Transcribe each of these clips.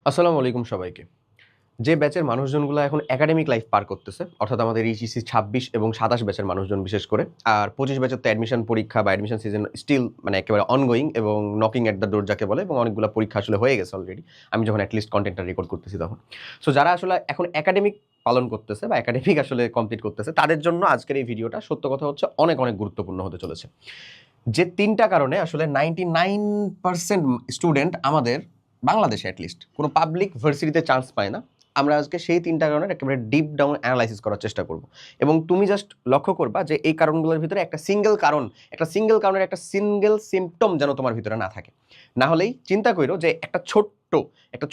আসসালামু আলাইকুম সবাইকে। যে ব্যাচের মানুষজনগুলো এখন একাডেমিক লাইফ পার করতেছে, অর্থাৎ আমাদের এইচএসসি ২৬ এবং ২৭ ব্যাচের মানুষজন বিশেষ করে। আর ২৫ ব্যাচের তো অ্যাডমিশন পরীক্ষা বা অ্যাডমিশন সিজন স্টিল মানে একেবারে অনগোয়িং এবং নকিং এট দ্য ডোর যাকে বলে, এবং অনেকগুলো পরীক্ষা আসলে হয়ে গেছে অলরেডি। আমি যখন এটলিস্ট কনটেন্টটা রেকর্ড করতেছি তখন। সো যারা আসলে এখন একাডেমিক পালন করতেছে বা একাডেমিক আসলে কমপ্লিট করতেছে, তাদের জন্য আজকের এই ভিডিওটা সত্য কথা হচ্ছে অনেক অনেক গুরুত্বপূর্ণ হতে চলেছে। যে ৩টা কারণে আসলে 99% স্টুডেন্ট আমাদের বাংলাদেশে অ্যাটলিস্ট কোনো পাবলিক ভার্সিটিতে চান্স পায় না। আমরা আজকে সেই ৩টা কারণের একেবারে ডিপ ডাউন অ্যানালাইসিস করার চেষ্টা করব। এবং তুমি জাস্ট লক্ষ্য করবা যে এই কারণগুলোর ভিতরে একটা সিঙ্গেল কারণের একটা সিঙ্গেল সিম্পটম যেন তোমার ভিতরে না থাকে। না হলেই চিন্তা করো যে একটা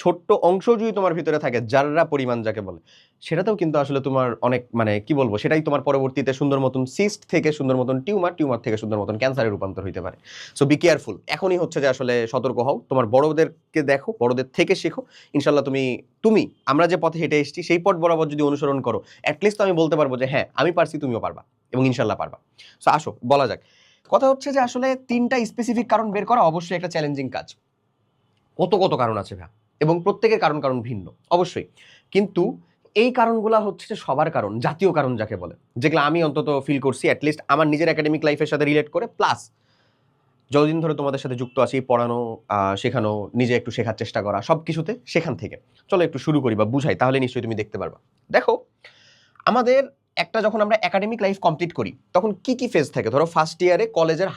ছোট্ট অংশ যদি তোমার ভিতরে থাকে, যাররা পরিমাণ যাকে বলে, সেটাতেও কিন্তু আসলে তোমার অনেক মানে কি বলবো, সেটাই তোমার পরবর্তীতে সুন্দর মতন সিস্ট থেকে সুন্দর মতন টিউমার থেকে সুন্দর মতন ক্যান্সারে রূপান্তর হইতে পারে। So be careful. এখনই হচ্ছে যে আসলে সতর্ক হও, তোমার বড়দেরকে দেখো, বড়দের থেকে শেখো। ইনশাল্লাহ তুমি আমরা যে পথে হেঁটে এসেছি সেই পথ বরাবর যদি অনুসরণ করো, অ্যাটলিস্ট তো আমি বলতে পারবো যে হ্যাঁ আমি পারছি, তুমিও পারবা, এবং ইনশাল্লাহ পারবা। সো আসো বলা যাক। কথা হচ্ছে যে আসলে ৩টা স্পেসিফিক কারণ বের করা অবশ্যই একটা চ্যালেঞ্জিং কাজ। কত কারণ আছে ভাই, এবং প্রত্যেকের কারণ ভিন্ন অবশ্যই। কিন্তু এই কারণগুলা হচ্ছে যে সবার কারণ, জাতীয় কারণ যাকে বলে, যেগুলো আমি অন্তত ফিল করছি অ্যাটলিস্ট আমার নিজের একাডেমিক লাইফের সাথে রিলেট করে, প্লাস যতদিন ধরে তোমাদের সাথে যুক্ত আছি, পড়ানো, শেখানো, নিজে একটু শেখার চেষ্টা করা, সব কিছুতে সেখান থেকে চলো একটু শুরু করি বা বুঝাই, তাহলে নিশ্চয়ই তুমি দেখতে পারবা। দেখো, আমাদের যখন আমরা একাডেমিক লাইফ কমপ্লিট করি তখন কি কি ফেজ থাকে। ধরো ফার্স্ট ইয়ারে কলেজের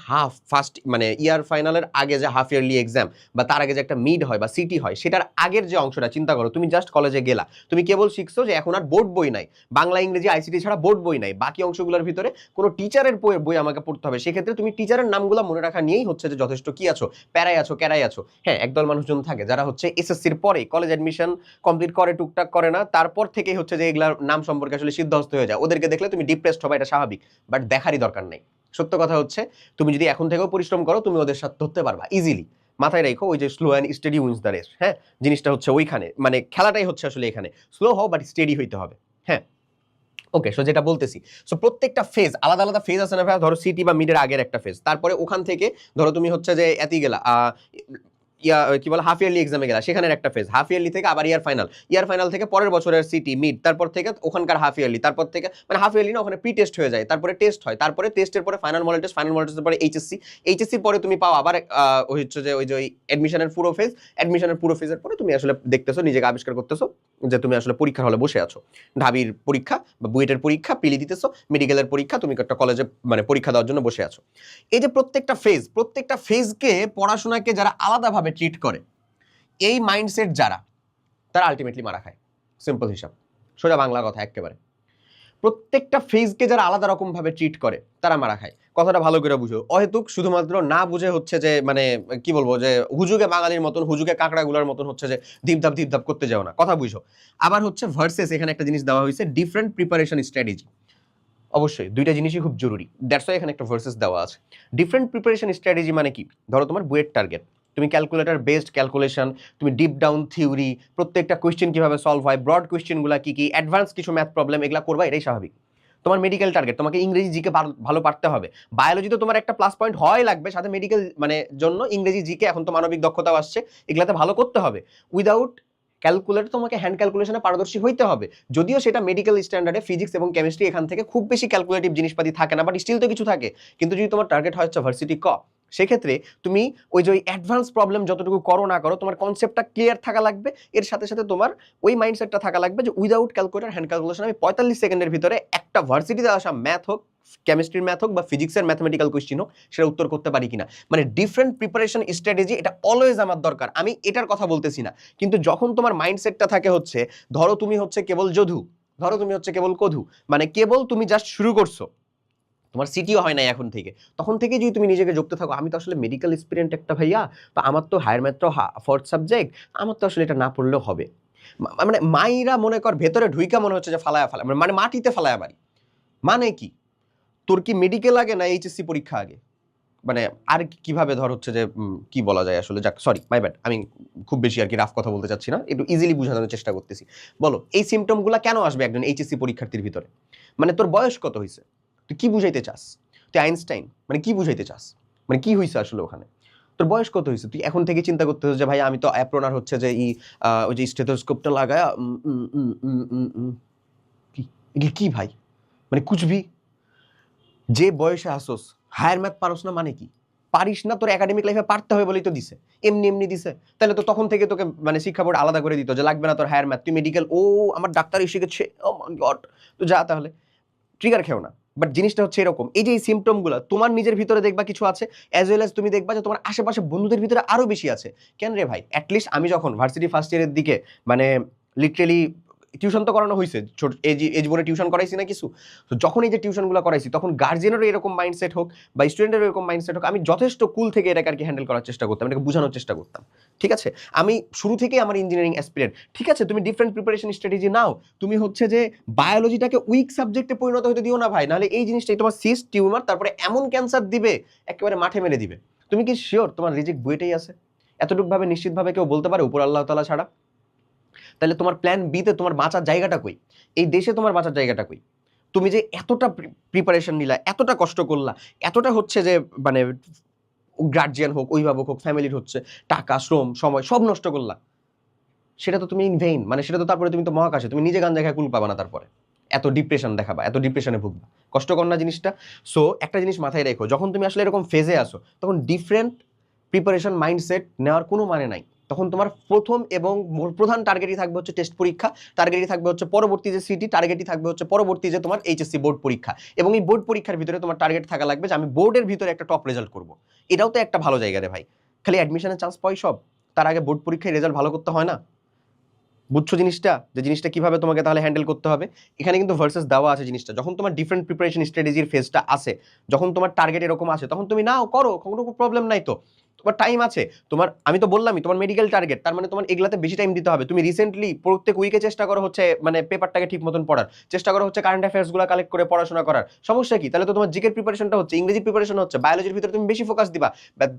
ফার্স্ট মানে ইয়ার ফাইনালের আগে যে হাফ ইয়ারলি এক্সাম, বা তার আগে যে একটা মিড হয় বা সিটি হয়, সেটার আগের যে অংশটা চিন্তা করো। তুমি জাস্ট কলেজে গেলা, তুমি কেবল শিখছো যে এখন আর বোর্ড বই নাই, বাংলা ইংরেজি আইসিটি ছাড়া বোর্ড বই নাই, বাকি অংশগুলোর ভিতরে কোনো টিচারের বই আমাকে পড়তে হবে। সেক্ষেত্রে তুমি টিচারের নামগুলো মনে রাখা নিয়েই হচ্ছে যে যথেষ্ট কি আছো, প্যারায় আছো, ক্যারাই আছো। হ্যাঁ, একদল মানুষজন থাকে যারা হচ্ছে এসএসসির পরে কলেজ অ্যাডমিশন কমপ্লিট করে, টুকটাক করে না, তারপর থেকেই হচ্ছে যে এগুলার নাম সম্পর্কে আসলে সিদ্ধহস্ত হয়ে যায়। ওদেরকে দেখলে তুমি ডিপ্রেসড হবে, এটা স্বাভাবিক, বাট দেখারই দরকার নেই। সত্য কথা হচ্ছে তুমি যদি এখন থেকেও পরিশ্রম করো, তুমি ওদের সাথে ধরতে পারবা ইজিলি। মাথায় রাখো, ওই যে slow and steady wins the race. হ্যাঁ, জিনিসটা হচ্ছে ওইখানে, মানে খেলাটাই হচ্ছে আসলে এখানে স্লো হও বাট স্টেডি হইতে হবে। হ্যাঁ, ওকে। সো যেটা বলতেছি, সো প্রত্যেকটা ফেজ আলাদা আলাদা ফেজ আছে না ভাই। ধরো সিটি বা মিডের আগের একটা ফেজ, তারপরে ওখান থেকে ধরো তুমি হচ্ছে যে এতি গেলা কি বলে হাফ ইয়ারলি এক্সামে গেলা, সেখানের একটা ফেজ। হাফ ইয়ারলি থেকে আবার ইয়ার ফাইনাল থেকে পরের বছরের সিটি মিড, তারপর থেকে ওখানকার হাফ ইয়ারলি, তারপর থেকে মানে হাফ ইয়ারলি না, ওখানে প্রি টেস্ট হয়ে যায়, তারপরে টেস্ট হয়, তারপরে টেস্টের পরে ফাইনাল মডেল টেস্টের পরে এইচএসসির পরে তুমি পাও আবার হচ্ছে যে ওই যে অ্যাডমিশনের পুরো ফেজের পরে তুমি আসলে দেখতেছো, নিজেকে আবিষ্কার করতেছো যে তুমি আসলে পরীক্ষার হলে বসে আছো। ঢাবির পরীক্ষা বা বুয়েটের পরীক্ষা, পিলি দিতেছো, মেডিকেলের পরীক্ষা, তুমি একটা কলেজে মানে পরীক্ষা দেওয়ার জন্য বসে আছো। এই যে প্রত্যেকটা ফেজকে পড়াশোনাকে যারা আলাদাভাবে ট্রিট করে, এই মাইন্ডসেট যারা, তারা আলটিমেটলি মারা খায়। সিম্পল হিসাব, সোজা বাংলা কথা একেবারে। প্রত্যেকটা ফেজকে যারা আলাদা রকম ভাবে ট্রিট করে, তারা মারা খায়। কথাটা ভালো করে বুঝো। অহেতুক শুধুমাত্র না বুঝে হচ্ছে যে মানে কি বলবো, যে হুজুগে বাঙালির মতন, হুজুগে কাঁকড়াগুলোর মতন হচ্ছে যে ধীপ ধাপ করতে যাও না, কথা বুঝো। আবার হচ্ছে ভার্সেস, এখানে একটা জিনিস দেওয়া হয়েছে, ডিফারেন্ট প্রিপারেশন স্ট্র্যাটেজি। অবশ্যই দুইটা জিনিসই খুব জরুরি, দ্যাটস ওয়াই এখানে একটা ভার্সেস দেওয়া আছে। ডিফারেন্ট প্রিপারেশন স্ট্র্যাটেজি মানে কি? ধরো তোমার বুয়েট টার্গেট, তুমি ক্যালকুলেটর বেসড ক্যালকুলেশন, তুমি ডিপ ডাউন থিওরি, প্রত্যেকটা কোয়েশ্চেন কিভাবে সলভ হয়, ব্রড কোয়েশ্চেনগুলো কি কি, অ্যাডভান্স কিছু ম্যাথ প্রবলেম, এগুলো করবা, এটাই স্বাভাবিক। তোমার মেডিকেল টার্গেট, তোমাকে ইংরেজি জিকে ভালো পারতে হবে। বায়োলজি তো তোমার একটা প্লাস পয়েন্ট হয় লাগবে, সাথে মেডিকেল মানে জন্য ইংরেজি জিকে, এখন তো মানবিক দক্ষতাও আসছে, এগুলাতে ভালো করতে হবে। উইদাউট ক্যালকুলেটর তোমাকে হ্যান্ড ক্যালকুলেশনে পারদর্শী হইতে হবে। যদিও সেটা মেডিকেল স্ট্যান্ডার্ডে ফিজিক্স এবং কেমিস্ট্রি, এখান থেকে খুব বেশি ক্যালকুলেটিভ জিনিসপাতি থাকে না, বাট স্টিল তো কিছু থাকে। কিন্তু যদি তোমার টার্গেট হয় হচ্ছে ভার্সিটি সেক্ষেত্রে তুমি ওই যে অ্যাডভান্স প্রবলেম যতটুকু করো না করো, তোমার কনসেপ্টটা ক্লিয়ার থাকা লাগবে। এর সাথে সাথে তোমার ওই মাইন্ডসেটটা থাকা লাগবে যে উইদাউট ক্যালকুলেটর হ্যান্ড ক্যালকুলেশন আমি 45 সেকেন্ডের ভিতরে একটা ভার্সিটিতে আসা ম্যাথ হোক, কেমিস্ট্রির ম্যাথ হোক বা ফিজিক্সের ম্যাথমেটিক্যাল কোয়েশ্চেন হোক, সেটা উত্তর করতে পারি কিনা। মানে ডিফারেন্ট প্রিপারেশন স্ট্র্যাটেজি, এটা অলওয়েজ আমার দরকার। আমি এটার কথা বলতেছি না, কিন্তু যখন তোমার মাইন্ডসেটটা থাকে হচ্ছে, ধরো তুমি হচ্ছে কেবল ধরো তুমি হচ্ছে কেবল কধু, মানে কেবল তুমি জাস্ট শুরু করছো, তোমার সিটিও হয় নাই এখন থেকে, তখন থেকে যদি তুমি নিজেকে যুক্ত থাকো, আমি তো আসলে মেডিকেল এক্সপিরিয়েন্ট একটা ভাইয়া, তো আমার তো হায়ার ম্যাথটাও ফোর্থ সাবজেক্ট, আমার তো আসলে এটা না পড়লেও হবে। মানে মাইরা মনে কর ভেতরে ঢুইকা মনে হচ্ছে যে ফালায়া মানে মাটিতে ফালায়া বাড়ি। মানে কি, তোর কি মেডিকেল আগে না এইচএসসি পরীক্ষা আগে? মানে আর কিভাবে ধর হচ্ছে যে কি বলা যায় আসলে, যাক সরি মাই ব্যাড, আমি খুব বেশি আর কি রাফ কথা বলতে চাচ্ছি না, একটু ইজিলি বোঝানোর চেষ্টা করতেছি। বলো, এই সিমটমগুলো কেন আসবে একজন এইচএসসি পরীক্ষার্থীর ভিতরে? মানে তোর বয়স কত হয়েছে, তুই কি বুঝাইতে চাস? তুই আইনস্টাইন, মানে কি বুঝাইতে চাস, মানে কি হয়েছে আসলে ওখানে? তোর বয়স কত হয়েছে? তুই এখন থেকে চিন্তা করতেছিস যে ভাই আমি তো অ্যাপ্রোনার হচ্ছে যে ওই যে স্টেথোস্কোপটা লাগায় কি কি ভাই, মানে কুচবি যে বয়সে আসোস হায়ার ম্যাথ পারোস না মানে কি? পারিস না, তোর একাডেমিক লাইফে পারতে হবে বলেই তো দিছে, এমনি এমনি দিছে? তাহলে তো তখন থেকে তোকে মানে শিক্ষা বোর্ড আলাদা করে দিত যে লাগবে না তোর হায়ার ম্যাথ, তুই মেডিকেল, ও আমার ডাক্তারি শিখেছে, ও মাই গড, তো যা তাহলে, ট্রিগার খেও না। বাট জিনিসটা হচ্ছে এরকম, এই যে এই সিমটমগুলো তোমার নিজের ভিতরে দেখবা কিছু আছে, অ্যাজ ওয়েল অ্যাজ তুমি দেখবা যে তোমার আশেপাশে বন্ধুদের ভিতরে আরো বেশি আছে। কেন রে ভাই, অ্যাটলিস্ট আমি যখন ভার্সিটি ফার্স্ট ইয়ারের দিকে মানে লিটারেলি টিউশন তো করানো হয়েছে, ছোট এই জীবনে টিউশন করাইছি না কিছু, তো যখন এই যে টিউশনগুলো করাইছি তখন গার্জিয়ানেরও এরকম মাইন্ডসেট হোক বা স্টুডেন্টেরও এরকম মাইন্ডসেট হোক, আমি যথেষ্ট কুল থেকে এটাকে আর কি হ্যান্ডেল করার চেষ্টা করতাম, এটাকে বোঝানোর চেষ্টা করতাম। ঠিক আছে, আমি শুরু থেকেই আমার ইঞ্জিনিয়ারিং অ্যাসপিরেন্ট, ঠিক আছে, তুমি ডিফারেন্ট প্রিপারেশন স্ট্র্যাটেজি নাও, তুমি হচ্ছে যে বায়োলজিটাকে উইক সাবজেক্টে পরিণত হতে দিও না ভাই, নাহলে এই জিনিসটাই তোমার সিস্ট টিউমার তারপরে এমন ক্যান্সার দিবে একেবারে মাঠে মেরে দিবে। তুমি কি শিওর তোমার রিজিক বইটাই আছে? এতটুকু ভাবে নিশ্চিতভাবে কেউ বলতে পারে উপর আল্লাহ তাআলা ছাড়া? তাহলে তোমার প্ল্যান বিতে তোমার বাঁচার জায়গাটা কই? এই দেশে তোমার বাঁচার জায়গাটা কই? তুমি যে এতটা প্রিপারেশন নিলা, এতটা কষ্ট করলা, এতটা হচ্ছে যে মানে গার্জিয়ান হোক, অভিভাবক হোক, ফ্যামিলির হচ্ছে টাকা, শ্রম, সময় সব নষ্ট করলা, সেটা তো তুমি ইন ভেইন, মানে সেটা তো তারপরে তুমি তো মহাকাশে, তুমি নিজে গান দেখায় কুল পাবা না, তারপরে এত ডিপ্রেশন দেখাবা, এত ডিপ্রেশনে ভুগবা, কষ্টকর না জিনিসটা? সো একটা জিনিস মাথায় রেখো, যখন তুমি আসলে এরকম ফেজে আসো তখন ডিফারেন্ট প্রিপারেশন মাইন্ডসেট নেওয়ার কোনো মানে নাই। তখন তোমার প্রথম এবং প্রধান টার্গেটই থাকবে হচ্ছে টেস্ট পরীক্ষা, টার্গেটই থাকবে হচ্ছে পরবর্তী যে সিটি, টার্গেটই থাকবে হচ্ছে পরবর্তী যে তোমার এইচএসসি বোর্ড পরীক্ষা, এবং এই বোর্ড পরীক্ষার ভিতরে তোমার টার্গেট থাকা লাগবে যে আমি বোর্ডের ভিতরে একটা টপ রেজাল্ট করব। এটাও তো একটা ভালো জায়গা রে ভাই, খালি অ্যাডমিশনের চান্স পাই সব, তার আগে বোর্ড পরীক্ষায় রেজাল্ট ভালো করতে হয় না? বুঝছো জিনিসটা, যে জিনিসটা কিভাবে তোমাকে তাহলে হ্যান্ডেল করতে হবে? এখানে কিন্তু ভার্সেস দেওয়া আছে জিনিসটা, যখন তোমার ডিফারেন্ট প্রিপারেশন স্ট্র্যাটেজির ফেজটা আছে, যখন তোমার টার্গেট এরকম আছে, তখন তুমি নাও করো, কোনো প্রবলেম নাই তো, তোমার টাইম আছে। তোমার আমি তো বললামই তোমার মেডিকেল টার্গেট, তার মানে তোমার এগুলাতে বেশি টাইম দিতে হবে। তুমি রিসেন্টলি প্রত্যেক উইকে চেষ্টা করো হচ্ছে মানে পেপারটাকে ঠিক মতন পড়ার চেষ্টা করো, হচ্ছে কারেন্ট অ্যাফেয়ার্স গুলো কালেক্ট করে পড়াশোনা করার, সমস্যা কি? তাহলে তো তোমার জিকের প্রিপারেশনটা হচ্ছে, ইংরেজি প্রিপারেশন হচ্ছে, বায়োলজির ভিতরে তুমি বেশি ফোকাস দিবা।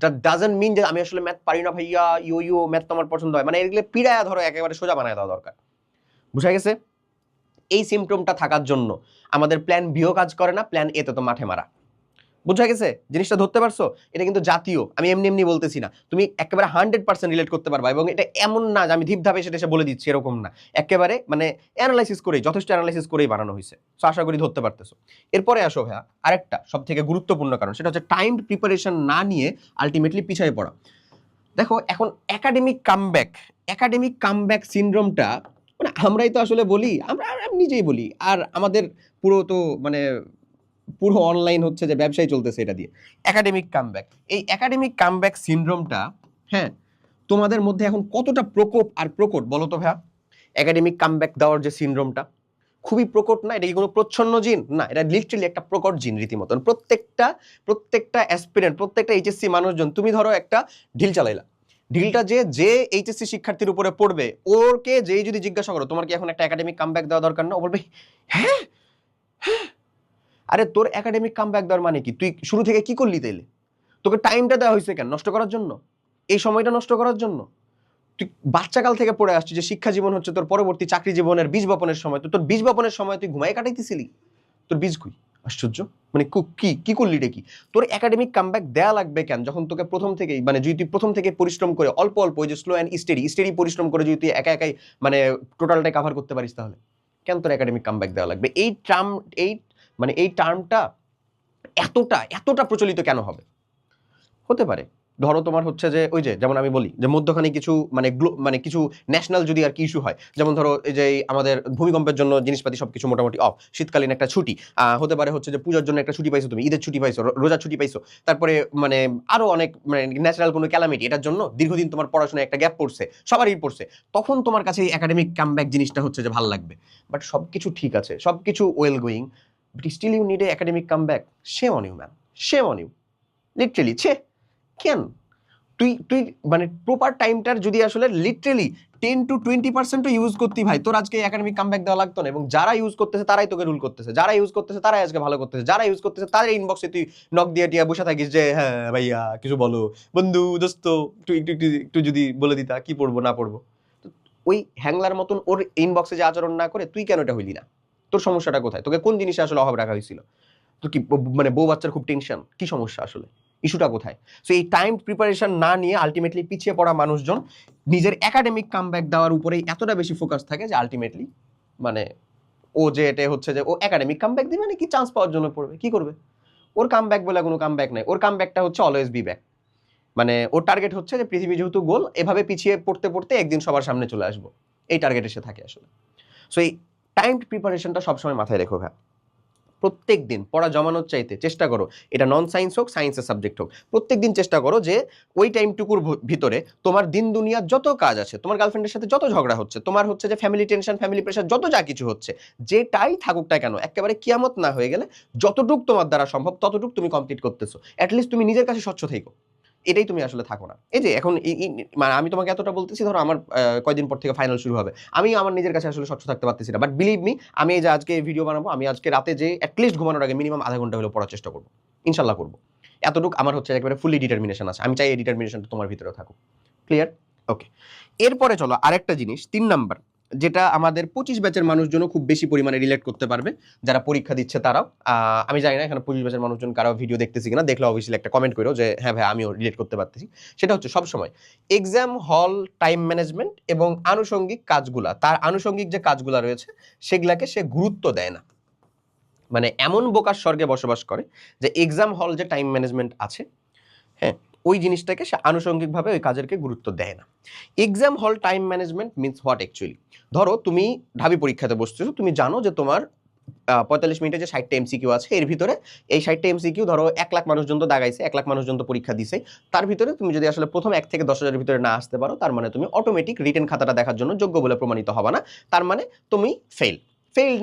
দ্যাট ডাজন্ট মিন যে আমি আসলে ম্যাথ পারি না ভাইয়া, ইউ ম্যাথ তো আমার পছন্দ হয়, মানে এগুলো পিড়ায়া ধরো একেবারে সোজা বানায় দেওয়া দরকার। বুঝা গেছে? এই সিমটমটা থাকার জন্য আমাদের প্ল্যান বিও কাজ করে না, প্ল্যান এ তো মাঠে মারা। বুঝা গেছে জিনিসটা? ধরতে পারছো? এটা কিন্তু জাতীয়, আমি এমনি এমনি বলতেছি না, তুমি একেবারে 100% রিলেট করতে পারবা, এবং এটা এমন না যে আমি ধীপধাপে সেটা এসে বলে দিচ্ছি, এরকম না, একেবারে মানে অ্যানালাইসিস করেই, যথেষ্ট অ্যানালাইসিস করেই বানানো হয়েছে। সো আশা করি ধরতে পারতেছো। এরপরে আসো ভাইয়া আরেকটা সব থেকে গুরুত্বপূর্ণ কারণ, সেটা হচ্ছে টাইম প্রিপারেশন না নিয়ে আলটিমেটলি পিছিয়ে পড়া। দেখো এখন একাডেমিক কামব্যাক সিনড্রোমটা মানে আমরাই তো আসলে বলি, আমরা আমি নিজেই বলি, আর আমাদের পুরো তো মানে পুরো অনলাইন হচ্ছে যে ব্যবসায় চলতেছে এটা দিয়ে, একাডেমিক কামব্যাক। এই একাডেমিক কামব্যাক সিনড্রোমটা, হ্যাঁ, তোমাদের মধ্যে এখন কতটা প্রকোপ আর প্রকট বলো তো ভাইয়া? একাডেমিক কামব্যাক দেওয়ার যে সিনড্রোমটা খুবই প্রকট না? এটা কি কোনো প্রচ্ছন্ন জিন না, এটা লিটারালি একটা প্রকট জিন রীতিমতন। প্রত্যেকটা অ্যাসপিরেন্ট, প্রত্যেকটা এইচএসসি মানুষজন, তুমি ধরো একটা ঢিল চালাইলা, ঢিলটা যে এইচএসসি শিক্ষার্থীর উপরে পড়বে, ওরকে যেই যদি জিজ্ঞাসা করো তোমার কি এখন একটা একাডেমিক কামব্যাক দেওয়া দরকার না, ও বলবে হ্যাঁ হ্যাঁ। আরে তোর একাডেমিক কামব্যাক দেওয়ার মানে কি? তুই শুরু থেকে কি করলি তাইলে? তোকে টাইমটা দেওয়া হয়েছে কেন? নষ্ট করার জন্য? এই সময়টা নষ্ট করার জন্য? তুই বাচ্চাকাল থেকে পড়ে আসছিস যে শিক্ষা জীবন হচ্ছে তোর পরবর্তী চাকরি জীবনের বীজ বপনের সময়, তো তোর বীজ বপনের সময় তুই ঘুমাই কাটাইতেছিলি, তোর বীজ কই? আশ্চর্য, মানে কি করলি রে? কি তোর একাডেমিক কামব্যাক দেয়া লাগবে কেন, যখন তোকে প্রথম থেকেই মানে যদি তুই প্রথম থেকে পরিশ্রম করে অল্প অল্প, ওই যে স্লো অ্যান্ড স্টেডি পরিশ্রম করে যদি তুই একা একাই মানে টোটালটাই কভার করতে পারিস, তাহলে কেন তোর একাডেমিক কামব্যাক দেওয়া লাগবে? এই টার্মটা এতটা প্রচলিত কেন হবে? হতে পারে ধরো তোমার হচ্ছে যে ওই যে যেমন আমি বলি যে মধ্যখানে কিছু মানে কিছু ন্যাশনাল যদি আর কি ইস্যু হয়, যেমন ধরো এই যে আমাদের ভূমিকম্পের জন্য জিনিসপাতি সবকিছু মোটামুটি অফ, শীতকালীন একটা ছুটি হতে পারে, হচ্ছে যে পূজার জন্য একটা ছুটি পাইছো, তুমি ঈদের ছুটি পাইছো, রোজার ছুটি পাইছো, তারপরে মানে আরো অনেক মানে ন্যাচারাল কোনো ক্যালামিটি, এটার জন্য দীর্ঘদিন তোমার পড়াশোনায় একটা গ্যাপ পড়ছে, সবারই পড়ছে, তখন তোমার কাছে এই একাডেমিক কামব্যাক জিনিসটা হচ্ছে যে ভালো লাগবে। বাট সবকিছু ঠিক আছে, সবকিছু well going, but still you need a academic comeback. Shame on you man, shame on you, literally ছে। কেন তুই মানে প্রপার টাইমটার যদি আসলে লিটারেলি 10-20% ইউজ করতি ভাই, তোর আজকে একাডেমিক কামব্যাক দেওয়া লাগতো না। এবং যারা ইউজ করতেছে তারাই তোকে রুল করতেছে, যারা ইউজ করতেছে তারাই আজকে ভালো করতেছে, যারা ইউজ করতেছে তাদের ইনবক্সে তুই নক দিয়ে টিয়া বসে থাকিস যে হ্যাঁ ভাইয়া কিছু বলো, বন্ধু দোস্ত একটু যদি বলে দিতা কি পড়বো না পড়বো। ওই হ্যাংলার মতন ওর ইনবক্সে যে আচরণ না করে তুই কেন এটা হইলি না? তোর সমস্যাটা কোথায়? তোকে কোন জিনিসে আসলে অভাব রাখা হয়েছিল? তো কি মানে বউ বাচ্চার খুব টেনশন, কি সমস্যা আসলে? ইস্যুটা কোথায়? সো এই টাইম প্রিপারেশন না নিয়ে আলটিমেটলি পিছিয়ে পড়া মানুষজন নিজের একাডেমিক কামব্যাক দেওয়ার উপরেই এতটা বেশি ফোকাস থাকে যে আলটিমেটলি মানে ও যে এটা হচ্ছে যে ও একাডেমিক কামব্যাক দিবে মানে কি চান্স পাওয়ার জন্য পড়বে, কি করবে? ওর কামব্যাক বলে কোনো কামব্যাক নাই। ওর কামব্যাকটা হচ্ছে অলওয়েজ বি ব্যাক। মানে ওর টার্গেট হচ্ছে যে পৃথিবী যেহেতু গোল, এভাবে পিছিয়ে পড়তে পড়তে একদিন সবার সামনে চলে আসবো, এই টার্গেটে সে থাকে আসলে। সো এই টাইম প্রিপারেশনটা সবসময় মাথায় রেখো ভাই। প্রত্যেক দিন পড়া জমানোর চাইতে চেষ্টা করো, এটা নন সায়েন্স হোক সায়েন্সের সাবজেক্ট হোক, প্রত্যেক দিন চেষ্টা করো যে ওই টাইমটুকুর ভিতরে তোমার দিন দুনিয়ার যত কাজ আছে, তোমার গার্লফ্রেন্ডের সাথে যত ঝগড়া হচ্ছে, তোমার হচ্ছে যে ফ্যামিলি টেনশন, ফ্যামিলি প্রেশার, যত যা কিছু হচ্ছে, যেটাই থাকুক না কেন, একেবারে কিয়ামত না হয়ে গেলে যতটুক তোমার দ্বারা সম্ভব ততটুক তুমি কমপ্লিট করতেছো। অ্যাটলিস্ট তুমি নিজের কাছে স্বচ্ছ থেকো, এটাই তুমি আসলে থাকো না। এই যে এখন মানে আমি তোমাকে এতটা বলতেছি, ধরো আমার কয়দিন পর থেকে ফাইনাল শুরু হবে, আমি আমার নিজের কাছে আসলে স্বচ্ছ থাকতে পারতেছি না, বাট বিলিভ মি, আমি এই যে আজকে ভিডিও বানাবো, আমি আজকে রাতে যে অ্যাটলিস্ট ঘুমানোর আগে মিনিমাম আধা ঘন্টা হলেও পড়ার চেষ্টা করবো, ইনশাল্লাহ করবো। এতটুকু আমার হচ্ছে একেবারে ফুলি ডিটারমিনেশন আছে, আমি চাই এই ডিটারমিনেশনটা তোমার ভিতরেও থাকুক। ক্লিয়ার? ওকে, এরপরে চলো আরেকটা জিনিস, 3 নাম্বার, যেটা আমাদের 25 ব্যাচের মানুষজনও খুব বেশি পরিমাণে রিলেট করতে পারবে, যারা পরীক্ষা দিচ্ছে তারাও। আমি জানি না এখানে 25 ব্যাচের মানুষজন কারো ভিডিও দেখতেছি কিনা, দেখলে অবশ্যই একটা কমেন্ট করো যে হ্যাঁ ভাই আমিও রিলেট করতে পারতেছি। সেটা হচ্ছে সবসময় এক্সাম হল টাইম ম্যানেজমেন্ট এবং আনুষঙ্গিক কাজগুলা, তার আনুষঙ্গিক যে কাজগুলা রয়েছে সেগুলাকে সে গুরুত্ব দেয় না। মানে এমন বোকার স্বর্গে বসবাস করে যে এক্সাম হল যে টাইম ম্যানেজমেন্ট আছে, হ্যাঁ, ওই জিনিসটাকে সে আনুষঙ্গিকভাবে ওই কাজেরকে গুরুত্ব দেয় না। এক্সাম হল time management means what actually? ধরো তুমি ঢাবি পরীক্ষাতে বসতেছো, তুমি জানো যে তোমার 45 মিনিটে যে 60টা এমসিকিউ আছে, এর ভিতরে এই 60টা এমসিকিউ ধরো 1 লাখ মানুষজন তো দাগাইছে, 1 লাখ মানুষজন তো পরীক্ষা দিছে, তার ভিতরে তুমি যদি আসলে প্রথম 1 থেকে 10,000-এর ভিতরে না আসতে পারো, তার মানে তুমি অটোমেটিক রিটেন খাতাটা দেখার জন্য যোগ্য বলে প্রমাণিত হবে না, তার মানে তুমি ফেল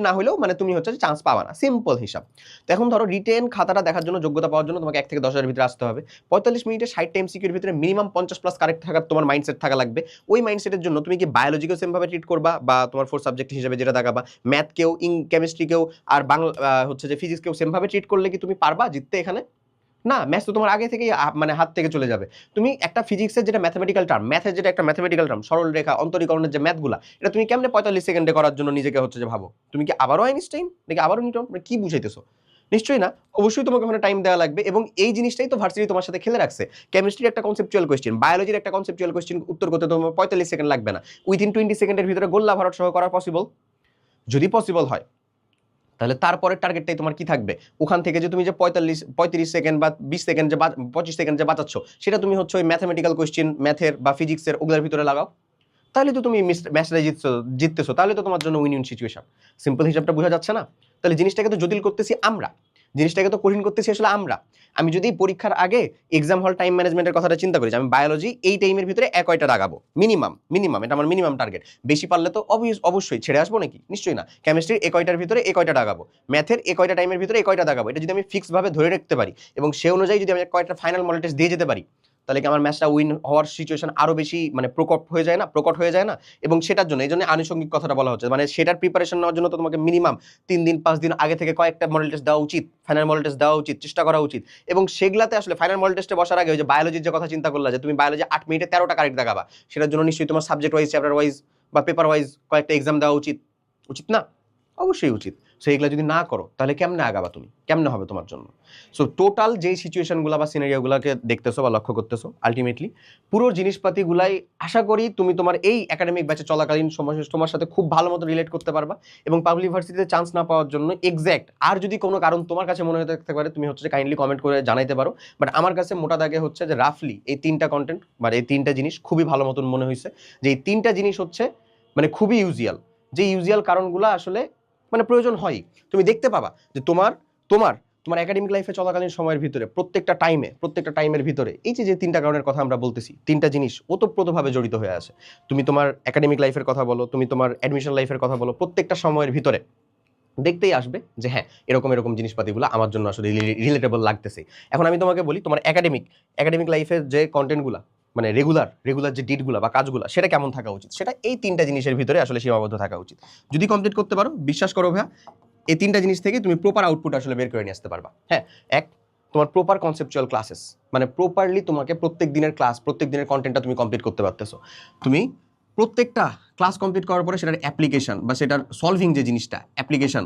না হলেও মানে তুমি হচ্ছে যে চান্স পাবা না, সিম্পল হিসাব। তো এখন ধরো রিটেন খাতাটা দেখার জন্য, যোগ্যতা পাওয়ার জন্য তোমাকে 1 থেকে 10,000-এর ভিতরে আসতে হবে। 45 মিনিটে 60টা এমসিকিউর ভিতরে মিনিমাম 50+ কারেক্ট থাকার তোমার মাইন্ডসেট থাকা লাগবে। ওই মাইন্ডসেটের জন্য তুমি কি বায়োলজিকেও সেমভাবে ট্রিট করবা, বা তোমার 4 সাবজেক্ট হিসেবে যেটা দেখাবা, ম্যাথকেও, কেমিস্ট্রিকেও আর বাংলা হচ্ছে যে ফিজিক্সকেও সেমভাবে ট্রিট করলে কি তুমি পারবা জিততে এখানে? না, ম্যাথ তো তোমার আগে থেকেই মানে হাত থেকে চলে যাবে। তুমি একটা ফিজিক্সের যেটা ম্যাথমেটিক্যাল টার্ম, ম্যাথের যেটা একটা ম্যাথমেটিক্যাল টার্ম, সরল রেখা, অন্তরীকরণের যে ম্যাথগুলা, এটা তুমি কেমনে 45 সেকেন্ডে করার জন্য নিজেকে হচ্ছে যে ভাবো? তুমি কি আবারও আইনস্টাইন নাকি আবারও নিউটন? কি বুঝাইতেছো? নিশ্চয়ই না, অবশ্যই তোমাকে ওখানে টাইম দেওয়া লাগবে, এবং এই জিনিসটাই তো ভার্সিটি তোমার সাথে খেলে রাখছে। কেমিস্ট্রির একটা কনসেপচুয়াল কোয়েশ্চেন, বায়োলজির একটা কনসেপচুয়াল কোয়েশ্চেন উত্তর করতে তোমার 45 সেকেন্ড লাগবে না, উইথিন 20 সেকেন্ডের ভিতরে গোল্লা ভারত সহ করা পসিবল। যদি পসিবল হয়, তাহলে তারপরের টার্গেটটাই তোমার কি থাকবে? ওখান থেকে যে তুমি যে 35 সেকেন্ড বা 20 সেকেন্ড যে 25 সেকেন্ড যে বাঁচাচ্ছ, সেটা তুমি হচ্ছে ওই ম্যাথমেটিক্যাল কোয়েশ্চেন, ম্যাথের বা ফিজিক্সের ওগুলোর ভিতরে লাগাও, তাহলে তো তুমি ম্যাচটা জিততেছো, তাহলে তো তোমার জন্য উইন উইন সিচুয়েশন। সিম্পল হিসাবটা বোঝা যাচ্ছে না? তাহলে জিনিসটাকে তো জটিল করতেছি আমরা, জিনিসটাকে তো কঠিন করতেছি আসলে আমরা। আমি যদি পরীক্ষার আগে এক্সাম হল টাইম ম্যানেজমেন্টের কথাটা চিন্তা করি, যে আমি বায়োলজি এই টাইমের ভিতরে কয়টা দাগাবো, মিনিমাম এটা আমার মিনিমাম টার্গেট, বেশি পারলে তো অবশ্যই ছেড়ে আসবো নাকি? নিশ্চয়ই না। কেমিস্ট্রির কয়টার ভিতরে কয়টা দাগাবো, ম্যাথের কয়টা টাইমের ভিতরে কয়টা দাগাবো, এটা যদি আমি ফিক্স ভাবে ধরে রাখতে পারি এবং সে অনুযায়ী যদি আমি কয়টা ফাইনাল মডেল টেস্ট দিয়ে যেতে পারি, তাহলে কি আমার ম্যাচটা উইন হওয়ার সিচুয়েশন আরো বেশি মানে প্রকট হয়ে যায় না? এবং সেটার জন্য এই জন্য আনুষঙ্গিক কথাটা বলা হচ্ছে, মানে সেটার প্রিপারেশন নেওয়ার জন্য তো তোমাকে মিনিমাম 3 দিন 5 দিন আগে থেকে কয়েকটা মডেল টেস্ট দেওয়া উচিত, ফাইনাল মডেল টেস্ট দেওয়া উচিত, চেষ্টা করা উচিত। এবং সেগুলাতে আসলে ফাইনাল মডেল টেস্টে বসার আগে ওই যে বায়োলজির যে কথা চিন্তা করলা, যে তুমি বায়োলজি 8 মিনিটে 13টা কারেক্ট দেখাবা, সেটার জন্য নিশ্চয়ই তোমার সাবজেক্ট ওয়াইজ, চ্যাপ্টার ওয়াইজ বা পেপার ওয়াইজ কয়েকটা এক্সাম দেওয়া উচিত না? অবশ্যই উচিত। সো এগুলো যদি না করো, তাহলে কেমনে আগাবা তুমি, কেমনে হবে তোমার জন্য? সো টোটাল যেই সিচুয়েশনগুলো বা সিনারিওগুলোকে দেখতেছো বা লক্ষ্য করতেছো, আলটিমেটলি পুরো জিনিসপাতিগুলাই আশা করি তুমি তোমার এই একাডেমিক ব্যাচে চলাকালীন সময় তোমার সাথে খুব ভালো মতো রিলেট করতে পারবা, এবং পাবলিক ভার্সিটিতে চান্স না পাওয়ার জন্য এক্স্যাক্ট আর যদি কোনো কারণ তোমার কাছে মনে হয়ে থাকতে পারে, তুমি হচ্ছে কাইন্ডলি কমেন্ট করে জানাইতে পারো। বাট আমার কাছে মোটা দাগে হচ্ছে যে রাফলি এই 3টা কন্টেন্ট বা এই 3টা জিনিস খুবই ভালো মতন মনে হয়েছে, যে এই 3টা জিনিস হচ্ছে মানে খুবই ইউজুয়াল, যে ইউজুয়াল কারণগুলো আসলে মানে প্রয়োজন হয়। তুমি দেখতে পাবা যে তোমার তোমার তোমার একাডেমিক লাইফে চলাকালীন সময়ের ভিতরে প্রত্যেকটা টাইমের ভিতরে এই যে 3টা কারণের কথা আমরা বলতেছি, 3টা জিনিস ওতপ্রোতভাবে জড়িত হয়ে আছে। তুমি তোমার একাডেমিক লাইফের কথা বলো, তুমি তোমার অ্যাডমিশন লাইফের কথা বলো, প্রত্যেকটা সময়ের ভিতরে দেখতেই আসবে যে হ্যাঁ এরকম জিনিসপাতিগুলো আমার জন্য আসলে রিলেটেবল লাগতেছে। এখন আমি তোমাকে বলি, তোমার একাডেমিক লাইফের যে কন্টেন্টগুলো মানে রেগুলার যে ডিটগুলো বা কাজগুলো, সেটা কেমন থাকা উচিত, সেটা এই 3টা জিনিসের ভিতরে আসলে সীমাবদ্ধ থাকা উচিত। যদি কমপ্লিট করতে পারো, বিশ্বাস করো ভাইয়া, এই 3টা জিনিস থেকে তুমি প্রপার আউটপুট আসলে বের করে নিয়ে আসতে পারবা। হ্যাঁ, এক, তোমার প্রপার কনসেপচুয়াল ক্লাসেস, মানে প্রপারলি তোমাকে প্রত্যেক দিনের কন্টেন্টটা তুমি কমপ্লিট করতে পারতেছো। তুমি প্রত্যেকটা ক্লাস কমপ্লিট করার পরে সেটার অ্যাপ্লিকেশন বা সেটার সলভিং যে জিনিসটা অ্যাপ্লিকেশন,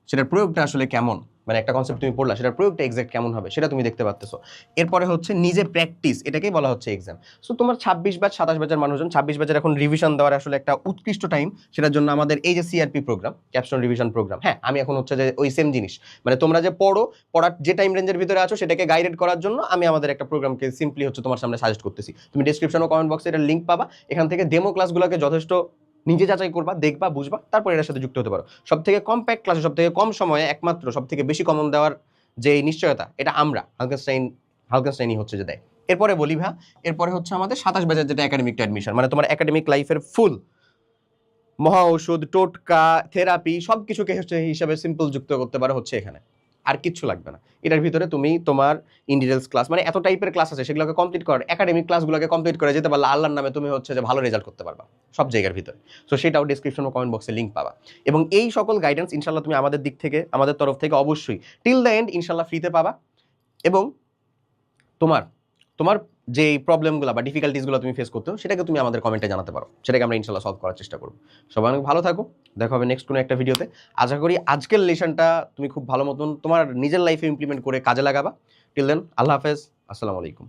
সেটার প্রয়োগটা আসলে কেমন, মানে একটা কনসেপ্ট তুমি পড়লা, সেটার প্রয়োগটা এক্সাক্ট কেমন হবে সেটা তুমি দেখতে পাচ্তেছো। এরপরে হচ্ছে নিজে প্র্যাকটিস, এটাকেই বলা হচ্ছে এক্সাম। সো তোমার 26 ব্যাচ 27 ব্যাচের মানুষজন, 26 ব্যাচের এখন রিভিশন দেওয়ার আসলে একটা উৎকৃষ্ট টাইম। সেটার জন্য আমাদের এই যে CRP program, capstone revision program, হ্যাঁ আমি এখন হচ্ছে যে ওই সেম জিনিস, মানে তোমরা যে পড়ার যে টাইম রেঞ্জের ভিতরে আছো সেটাকে গাইডেড করার জন্য আমি আমাদের একটা প্রোগ্রামকে সিম্পলি হচ্ছে তোমার সামনে সাজেস্ট করতেছি। তুমি ডেসক্রিপশন ও কমেন্ট বক্সে এটার লিঙ্ক পাবা, এখান থেকে ডেমো ক্লাসগুলোকে যথেষ্ট নিজে যাচাই করবা, দেখবা, বুঝবা, তারপর এটার সাথে যুক্ত হতে পারো। সব থেকে কম্প্যাক্ট ক্লাসে সব থেকে কম সময়ে একমাত্র সব থেকে বেশি কমন দেওয়ার যে নিশ্চয়তা, এটা আমরা হালকেনস্টাইনই হচ্ছে যে দেয়। এরপরে বলি ভাই, এরপরে হচ্ছে আমাদের 27 ব্যাচের যেটা একাডেমিক অ্যাডমিশন, মানে তোমার একাডেমিক লাইফের ফুল মহা ঔষধ, টোটকা, থেরাপি সব কিছুকে হচ্ছে হিসাবে সিম্পল যুক্ত করতে পারো হচ্ছে এখানে, আর কিচ্ছু লাগবে না। এটার ভিতরে তুমি তোমার ইন ডিটেলস ক্লাস, মানে এত টাইপের ক্লাস আছে, সেগুলোকে কমপ্লিট করার, একাডেমিক ক্লাসগুলোকে কমপ্লিট করে যেতে পারলে আল্লাহর নামে তুমি হচ্ছে যে ভালো রেজাল্ট করতে পারবা সব জায়গার ভিতরে। সো সেটাও ডিসক্রিপশন ও কমেন্ট বক্সে লিঙ্ক পাবা। এবং এই সকল গাইডেন্স ইনশাল্লাহ তুমি আমাদের দিক থেকে, আমাদের তরফ থেকে অবশ্যই টিল দ্য এন্ড ইনশাল্লাহ ফ্রিতে পাবা। এবং তোমার তোমার যে প্রবলেমগুলো বা ডিফিকাল্টিসগুলো তুমি ফেস করতে, সেটাকে তুমি আমাদের কমেন্টে জানাতে পারো, সেটাকে আমরা ইনশাল্লাহ সলভ করার চেষ্টা করবো। সবাই অনেক ভালো থাকো, দেখা হবে নেক্সট কোনো একটা ভিডিওতে। আশা করি আজকের লেসনটা তুমি খুব ভালো মতন তোমার নিজের লাইফে ইমপ্লিমেন্ট করে কাজে লাগাবা। টিল দেন, আল্লাহ হাফেজ, আসসালামু আলাইকুম।